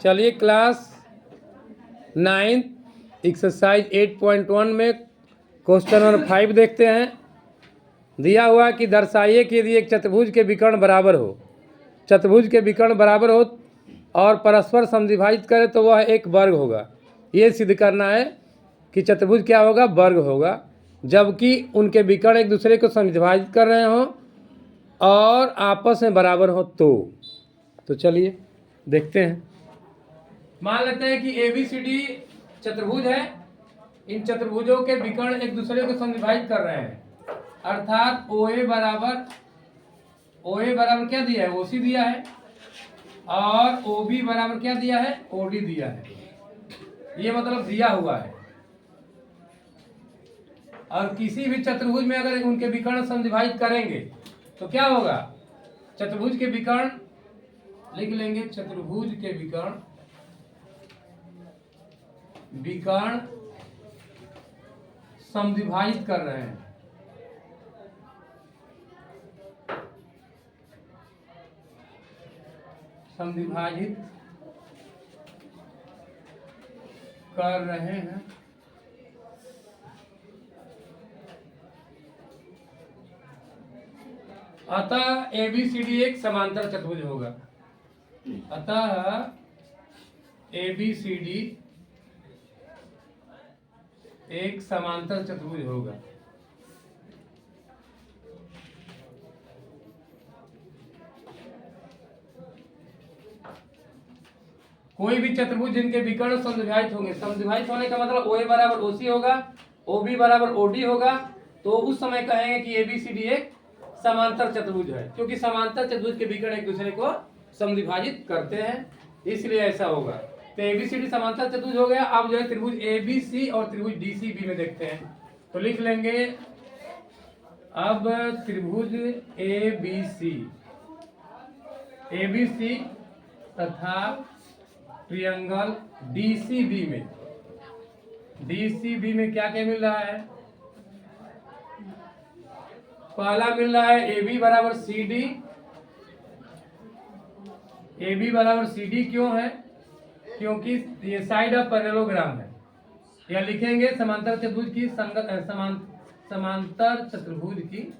चलिए class 9 exercise 8.1 में question number 5 देखते हैं। दिया हुआ कि दर्शाइए कि यदि एक चतुर्भुज के विकर्ण बराबर हो, चतुर्भुज के विकर्ण बराबर हो और परस्पर समद्विभाजित करे तो वह एक वर्ग होगा। ये सिद्ध करना है कि चतुर्भुज क्या होगा, वर्ग होगा, जबकि उनके विकर्ण एक दूसरे को समद्विभाजित कर रहे हों और आपस में बराबर हो तो चलिए देखते हैं। मान लेते हैं कि ABCD चतुर्भुज है। इन चतुर्भुजों के विकर्ण एक दूसरे को समद्विभाजित कर रहे हैं, अर्थात OA बराबर क्या दिया है, OC दिया है, और OB बराबर क्या दिया है, OD दिया है। ये मतलब दिया हुआ है। और किसी भी चतुर्भुज में अगर उनके विकर्ण समद्विभाजित करेंगे तो क्या होगा, चतुर्भुज के विकर्ण लिख लेंगे, चतुर्भुज के विकर्ण समद्विभाजित कर रहे हैं। समद्विभाजित कर रहे हैं अतः ABCD एक समांतर चतुर्भुज होगा। अतः ABCD एक समांतर चतुर्भुज होगा। कोई भी चतुर्भुज जिनके विकर्ण समद्विभाजित होंगे, समद्विभाजित होने का मतलब OA बराबर OC होगा, OB बराबर OD होगा, तो उस समय कहेंगे कि ABCD एक समांतर चतुर्भुज है, क्योंकि समांतर चतुर्भुज के विकर्ण एक दूसरे को समद्विभाजित करते हैं, इसलिए ऐसा होगा। तो ABCD समांतर चतुर्भुज हो गया। अब जो है त्रिभुज ABC और त्रिभुज DCB में देखते हैं, तो लिख लेंगे अब त्रिभुज ABC तथा ट्रायंगल DCB में क्या क्या मिल रहा है। पहला मिल रहा है AB बराबर CD। क्यों है, क्योंकि ये साइड ऑफ पैरेललोग्राम है। या लिखेंगे समांतर चतुर्भुज की समांतर चतुर्भुज की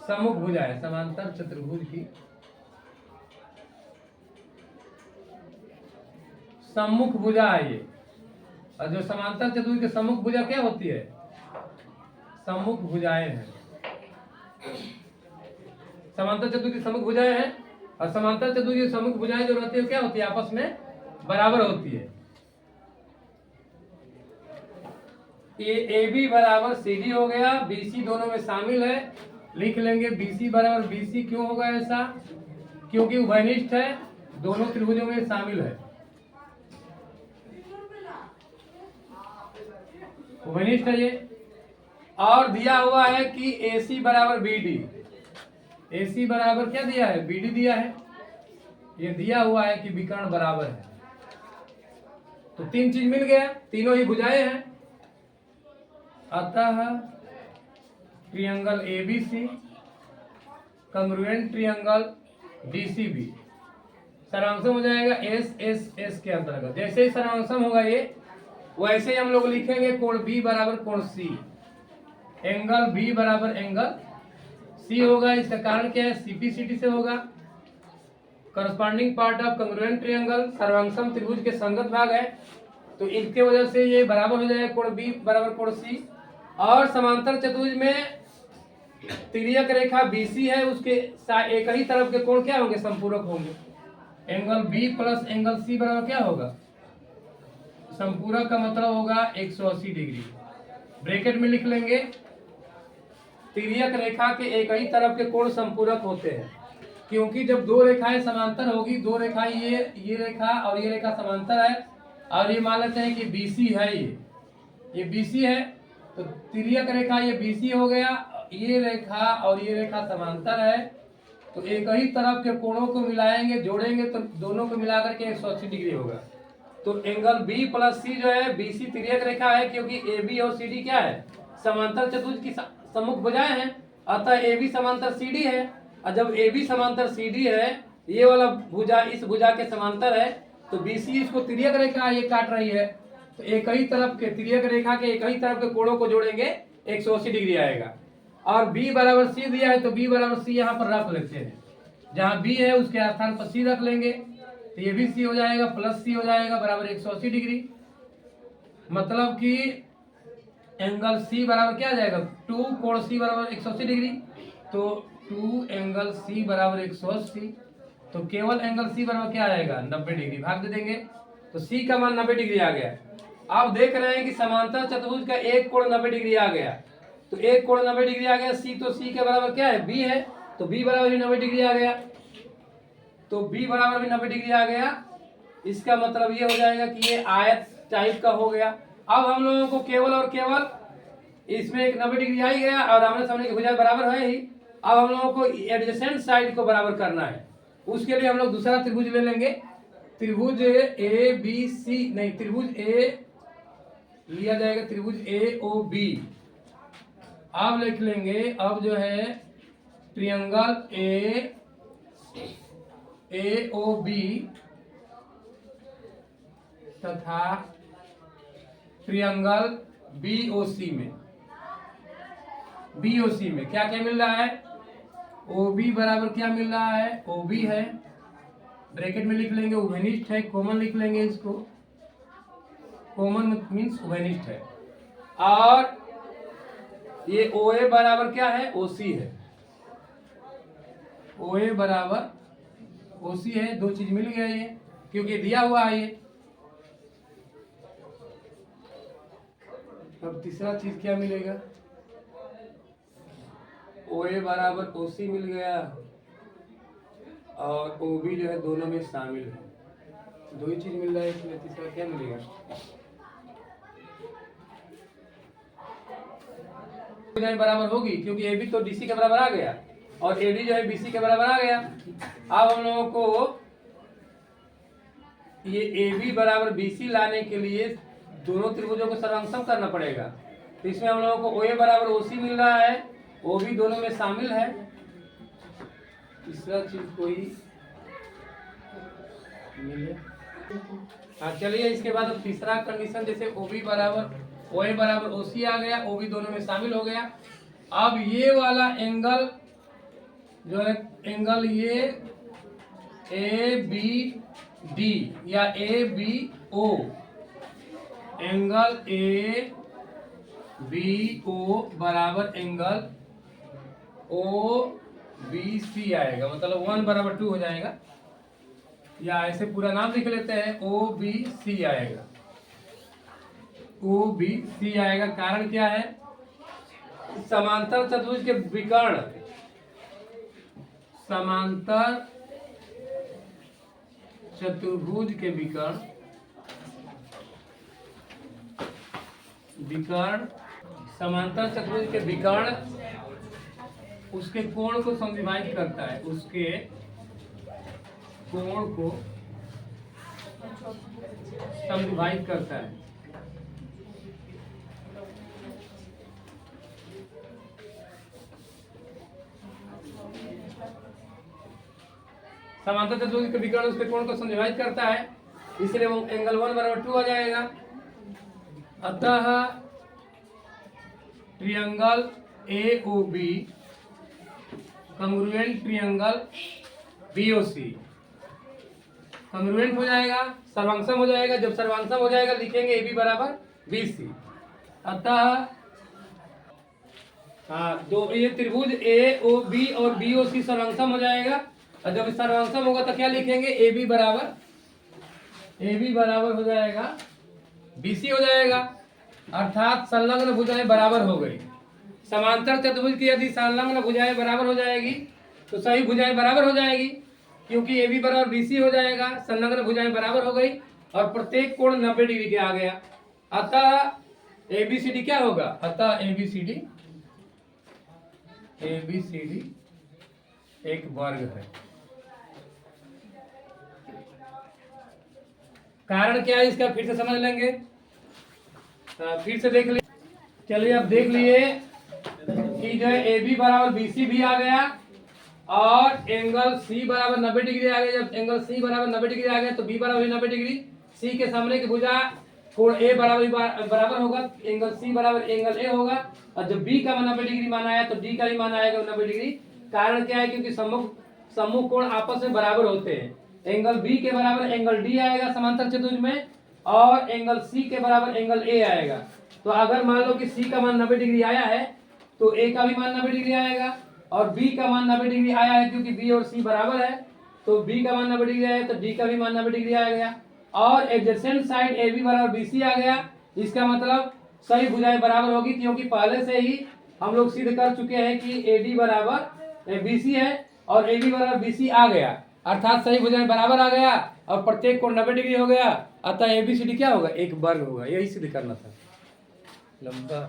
सम्मुख भुजा है, समांतर चतुर्भुज की सम्मुख भुजा है ये। और जो समांतर चतुर्भुज की सम्मुख भुजा क्या होती है, सम्मुख भुजाएं हैं। समांतर चतुर्भुज की सम्मुख भुजाएं हैं, और समांतर चतुर्भुज की सम्मुख भुजाएं जो रहती है क्या होती है, आपस में बराबर होती है। AB बराबर CD हो गया, BC दोनों में शामिल है, लिख लेंगे BC बराबर BC। क्यों होगा ऐसा, क्योंकि उभयनिष्ठ है, दोनों त्रिभुजों में शामिल है, उभयनिष्ठ है ये। और दिया हुआ है कि AC बराबर BD। AC बराबर क्या दिया है, BD दिया है। ये दिया हुआ है कि विकर्ण बराबर है, तो तीन चीज मिल गया, तीनों ही भुजाएं हैं। अतः triangle ABC congruent triangle DCB सर्वांगसम हो जाएगा S के अंतर्गत। जैसे ही सर्वांगसम होगा ये, वैसे ही हम लोग लिखेंगे कोण B बराबर कोण C, एंगल B बराबर एंगल C होगा। इसका कारण क्या है, CPCD से होगा। Corresponding part of congruent triangle सर्वांगसम त्रिभुज के संगत भाग है, तो इनके वजह से ये बराबर हो जाएगा कोण B बराबर कोण C। और समांतर चतुर्भुज में तिर्यक रेखा BC है, उसके एक ही तरफ के कोण क्या होंगे, संपूरक होंगे। Angle B plus angle C बराबर क्या होगा, संपूरक का मतलब होगा 180 डिग्री। ब्रैकेट में लिख लेंगे, तिर्यक रेखा के एक ही तरफ के कोण संपूरक होते हैं, क्योंकि जब दो रेखाएं समांतर होगी, दो रेखाएं ये रेखा और ये रेखा समांतर है, और ये मान लेते हैं कि BC है, ये BC है, तो तिर्यक रेखा ये BC हो गया, ये रेखा और ये रेखा समांतर है, तो एक ही तरफ के कोणों को मिलाएंगे, जोड़ेंगे, तो दोनों को मिलाकर के 180 डिग्री होगा। तो एंगल B प्लस C जो है, BC तिर्यक रेखा है, क्योंकि AB और CD क्या है, समांतर चतुर्भुज की सम्मुख भुजाएं हैं, अतः AB समांतर CD है। और जब AB समांतर CD है, ये वाला भुजा इस भुजा के समांतर है, तो BC इसको तिर्यक रेखा ये काट रही है, तो एक ही तरफ के तिर्यक रेखा के एक ही तरफ के कोणों को जोड़ेंगे 180 डिग्री आएगा। और B बराबर C दिया है तो B बराबर C यहाँ पर रख लेते हैं, जहाँ B है उसके स्थान पर C रख लेंगे, तो ये भी C हो जाएगा प्लस C हो जाएगा बराबर 180 डिग्री। मतलब कि एंगल C बराबर क्या आ जाएगा, 2 कोण C बराबर 180 डिग्री, तो 2 एंगल C बराबर 180, तो केवल एंगल C बराबर क्या आएगा 90 डिग्री, भाग दे देंगे, तो C का मान 90 डिग्री आ गया। आप देख रहे हैं कि समांतर चतुर्भुज का एक कोण 90 डिग्री आ गया, तो एक कोण 90 डिग्री आ गया, C तो C के बराबर क्या है B है, तो B बराबर भी 90 डिग्री आ गया, तो B बराबर भी 90 डिग्री आ गया। इसका मतलब ये हो जाएगा कि ये आयत टाइप का हो गया। अब हम लोगों को केवल और केवल इसमें एक 90 डिग्री आ ही गया और आमने सामने की भुजाएं बराबर है ही। अब हम लोगों को एडजेसेंट साइड को बराबर करना है, उसके लिए हम लोग दूसरा त्रिभुज ले लेंगे। त्रिभुज ए बी सी नहीं, त्रिभुज ए लिया जाएगा, त्रिभुज ए ओ बी। अब लिख लेंगे, अब जो है ट्रायंगल ए ओ बी तथा ट्रायंगल बीओसी में, बीओसी में क्या क्या मिल रहा है, OB बराबर क्या मिल रहा है, OB है, ब्रैकेट में लिख लेंगे, उभयनिष्ठ है, कॉमन लिख लेंगे इसको, कॉमन मीन्स उभयनिष्ठ है। और ये OA बराबर क्या है, OC है, OA बराबर OC है, दो चीज मिल गया ये, क्योंकि दिया हुआ है ये। अब तीसरा चीज क्या मिलेगा, OA बराबर OC मिल गया और OB जो है दोनों में शामिल है, दो ही चीज मिल रहा है इसमें, तीसरा क्या मिलेगा। बराबर होगी क्योंकि AB तो DC के बराबर आ गया और AD जो है BC के बराबर आ गया। अब हम लोगों को ये AB बराबर BC लाने के लिए दोनों त्रिभुजों को सर्वांगसम करना पड़ेगा, तो इसमें हम लोगों को OA बराबर OC मिल रहा है, OB दोनों में शामिल है। तीसरा चीज कोई मिले, हाँ चलिए। इसके बाद अब तीसरा कंडीशन, जैसे OB बराबर OA बराबर OC आ गया, OB दोनों में शामिल हो गया। अब ये वाला एंगल जो है, एंगल ये ABD या ABO, एंगल ABO बराबर एंगल OBC आएगा, मतलब 1 बराबर 2 हो जाएगा, या ऐसे पूरा नाम लिख लेते हैं, OBC आएगा, OBC आएगा। कारण क्या है, समांतर चतुर्भुज के विकर्ण, समांतर चतुर्भुज के विकर्ण, समांतर चतुर्भुज के विकर्ण उसके कोण को समविभाजित करता है, उसके कोण को समविभाजित करता है। समांतर चतुर्भुज के विकर्ण उसके कोण को समविभाजित करता है, इसलिए वो एंगल 1 बराबर 2 आ जाएगा। अतः triangle AOB congruent triangle BOC congruent हो जाएगा, सर्वांगसम हो जाएगा। जब सर्वांगसम हो जाएगा लिखेंगे AB बराबर BC। अतः दो ये त्रिभुज AOB और BOC सर्वांगसम हो जाएगा, और जब सर्वांगसम होगा तो क्या लिखेंगे, AB बराबर हो जाएगा BC हो जाएगा, अर्थात संलग्न भुजाएं बराबर हो गई। समांतर चतुर्भुज की यदि संलग्न भुजाएं बराबर हो जाएगी तो सही भुजाएं बराबर हो जाएगी, क्योंकि AB बराबर BC हो जाएगा, संलग्न भुजाएं बराबर हो गई और प्रत्येक कोण 90 डिग्री के आ गया। अतः ABCD क्या होगा, अतः ABCD एक वर्ग है। कारण क्या है इसका फिर से समझ लेंगे, फिर से देख लिए। चलिए अब देख लिए कि जो है AB बराबर BC भी आ गया और एंगल सी बराबर 90 डिग्री आ गया। जब एंगल सी बराबर 90 डिग्री आ गया तो बी बराबर 90 डिग्री, सी के सामने की भुजा कोण ए बराबर होगा, एंगल सी बराबर एंगल ए होगा। और जब बी का 90 डिग्री माना आया तो डी का भी माना आएगा 90 डिग्री। कारण क्या है, क्योंकि सम्मुख कोण आपस में बराबर होते हैं। एंगल बी के बराबर एंगल डी आएगा समांतर चतुर्भुज में, और एंगल सी के बराबर एंगल ए आएगा। तो अगर मान लो कि सी का मान 90 डिग्री आया है तो ए का भी मान 90 डिग्री आएगा, और बी का मान 90 डिग्री आया है क्योंकि बी और सी बराबर है, तो बी का मान 90 डिग्री आया है तो डी का भी मान 90 डिग्री आ गया। और एडजेसेंट साइड ए बी बराबर बी सी आ गया। इसका मतलब सही भुजाएं बराबर होगी, क्योंकि पहले से ही हम लोग सिद्ध कर चुके हैं कि ए डी बराबर बी सी है और ए बी बराबर बी सी आ गया, अर्थात सही भुजाएं बराबर आ गया और प्रत्येक कोण 90 डिग्री हो गया। अतः ए बी सी डी क्या होगा, एक वर्ग होगा। यही सिद्ध करना था, लंबा